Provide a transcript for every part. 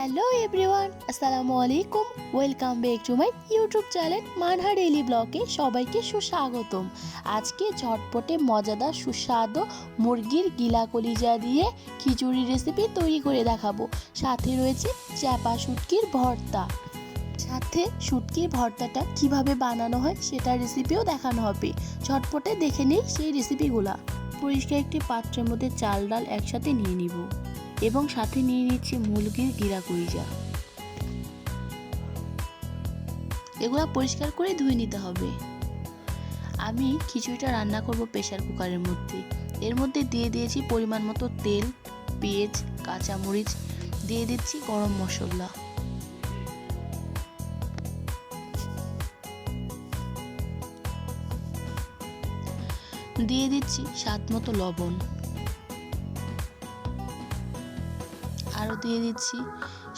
Hello everyone, আসসালামু আলাইকুম। Welcome back to my YouTube channel Manha daily ব্লগে সবাইকে সুস্বাগতম। আজকে ঝটপটে মজাদার সুস্বাদু মুরগির গিলা কলিজা দিয়ে খিচুড়ি রেসিপি তৈরি করে দেখাবো। সাথে রয়েছে চ্যাপা শুটকির ভর্তা। সাথে শুটকির ভর্তাটা কিভাবে বানানো হয় সেটার রেসিপিও দেখানো হবে। ঝটপটে দেখে নিই সেই রেসিপিগুলা। পরিষ্কার একটি পাত্রের মধ্যে চাল ডাল একসাথে নিয়ে নিব এবং সাথে নিয়ে নিচ্ছি মুরগির গিলা কলিজা। এগুলা পরিষ্কার করে ধুয়ে নিতে হবে। আমি খিচুড়িটা রান্না করব প্রেসার কুকারের মধ্যে। এর মধ্যে দিয়ে দিয়েছি পরিমাণ মতো তেল, পেঁয়াজ, কাঁচামরিচ, দিয়ে দিচ্ছি গরম মশলা। দিয়ে দিচ্ছি স্বাদ মতো লবণ। আরও দিয়ে দিচ্ছি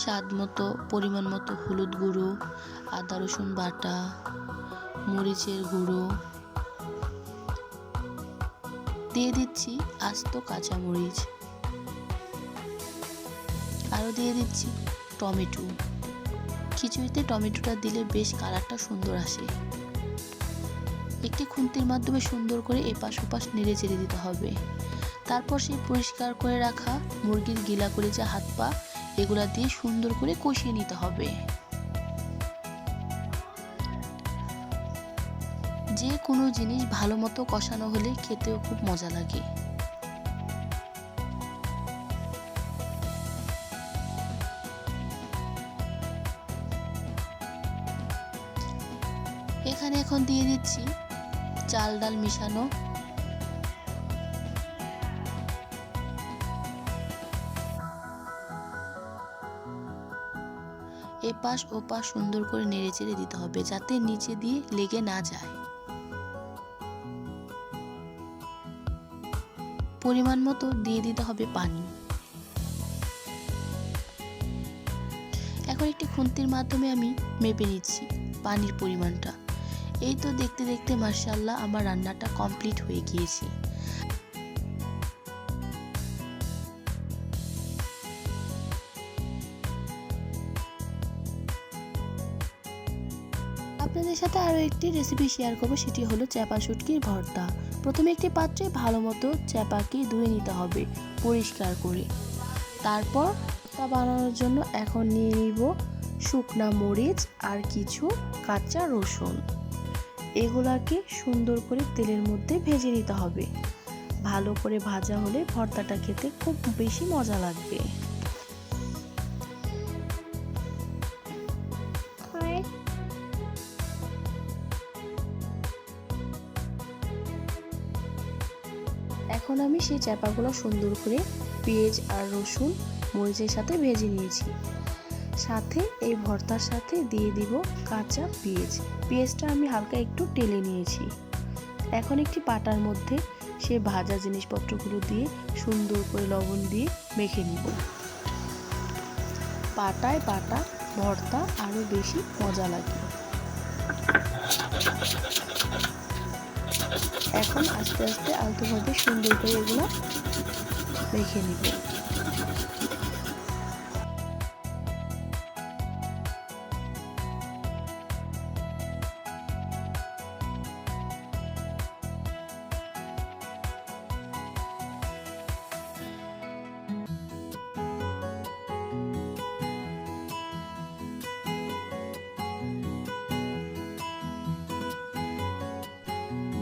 স্বাদ মতো পরিমাণ মতো হলুদ গুঁড়ো, আদা রসুন বাটা, মরিচের গুঁড়ো, দিয়ে দিচ্ছি আস্ত কাঁচামরিচ, আরও দিয়ে দিচ্ছি টমেটো। খিচুড়িতে টমেটোটা দিলে বেশ কালারটা সুন্দর আসে। একটি খুন্তির মাধ্যমে সুন্দর করে এপাশ ওপাশ নেড়ে চেড়ে দিতে হবে। তারপর সেই পরিষ্কার করে রাখা মুরগির গিলা কলিজা, হাত পা এগুলা দিয়ে সুন্দর করে কষিয়ে নিতে হবে। যে কোনো জিনিস ভালো মতো কষানো হলে খেতেও খুব মজা লাগে। এখানে এখন দিয়ে দিচ্ছি চাল ডাল মিশানো। এপাশ ওপাশ সুন্দর করে নেড়ে চেড়ে দিতে হবে যাতে নিচে দিয়ে লেগে না যায়। পরিমাণ মতো দিয়ে দিতে হবে পানি। এখন একটি খুন্তির মাধ্যমে আমি মেপে নিচ্ছি পানির পরিমাণটা। এই তো দেখতে দেখতে মাশাআল্লাহ আমার রান্নাটা কমপ্লিট হয়ে গিয়েছে। আপনাদের সাথে আরও একটি রেসিপি শেয়ার করব, সেটি হলো চ্যাপা শুটকির ভর্তা। প্রথমে একটি পাত্রে ভালো মতো চ্যাপাকে ধুয়ে নিতে হবে পরিষ্কার করে। তারপর ভর্তা বানানোর জন্য এখন নিয়ে নিব শুকনা মরিচ আর কিছু কাঁচা রসুন। এগুলাকে সুন্দর করে তেলের মধ্যে ভেজে নিতে হবে। ভালো করে ভাজা হলে ভর্তাটা খেতে খুব বেশি মজা লাগবে। এখন আমি সেই চ্যাপাগুলো সুন্দর করে পেঁয়াজ আর রসুন মরিচের সাথে ভেজে নিয়েছি। সাথে এই ভর্তার সাথে দিয়ে দিব কাঁচা পেঁয়াজ। পেঁয়াজটা আমি হালকা একটু টেলে নিয়েছি। এখন একটি পাটার মধ্যে সেই ভাজা জিনিসপত্রগুলো দিয়ে সুন্দর করে লবণ দিয়ে মেখে নিব। পাটায় বাটা ভর্তা আরও বেশি মজা লাগে। এখন আস্তে আস্তে আলতোভাবে সুন্দর করে এগুলো মেখে নিব।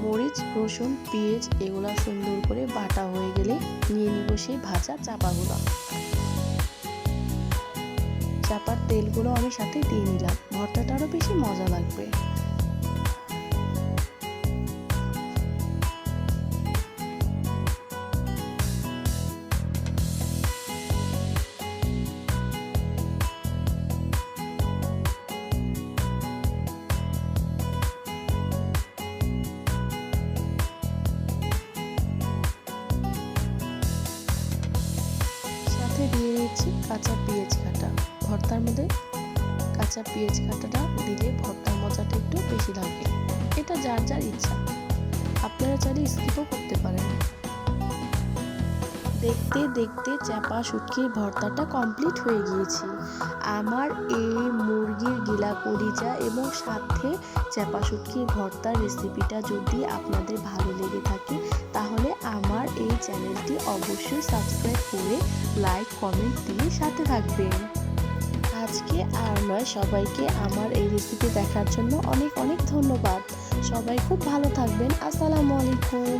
মরিচ, রসুন, পেঁয়াজ এগুলা সুন্দর করে বাটা হয়ে গেলে নিয়ে নিব সেই ভাজা চাপাগুলো। চাপার তেলগুলো আমি সাথে দিয়ে নিলাম, ভর্তাটা আরও বেশি মজা লাগবে। দিয়ে দিচ্ছি কাঁচা পেঁয়াজ কাটা। ভর্তার মধ্যে কাঁচা পেঁয়াজ কাটাটা দিলে ভর্তার মজাটা একটু বেশি লাগে। এটা যার যার ইচ্ছা, আপনারা চাইলে স্কিপও করতে পারেন। দেখতে দেখতে চাপা শুটকির ভর্তাটা কমপ্লিট হয়ে গিয়েছে। আমার এই মুরগির গিলা কলিজা এবং সাথে চাপা শুটকির ভর্তার রেসিপিটা যদি আপনাদের ভালো লেগে থাকে তাহলে আমার এই চ্যানেলটি অবশ্যই সাবস্ক্রাইব করে লাইক কমেন্ট দিয়ে সাথে থাকবেন। আজকে আর নয়, সবাইকে আমার এই রেসিপি দেখার জন্য অনেক অনেক ধন্যবাদ। সবাই খুব ভালো থাকবেন। আসসালামু আলাইকুম।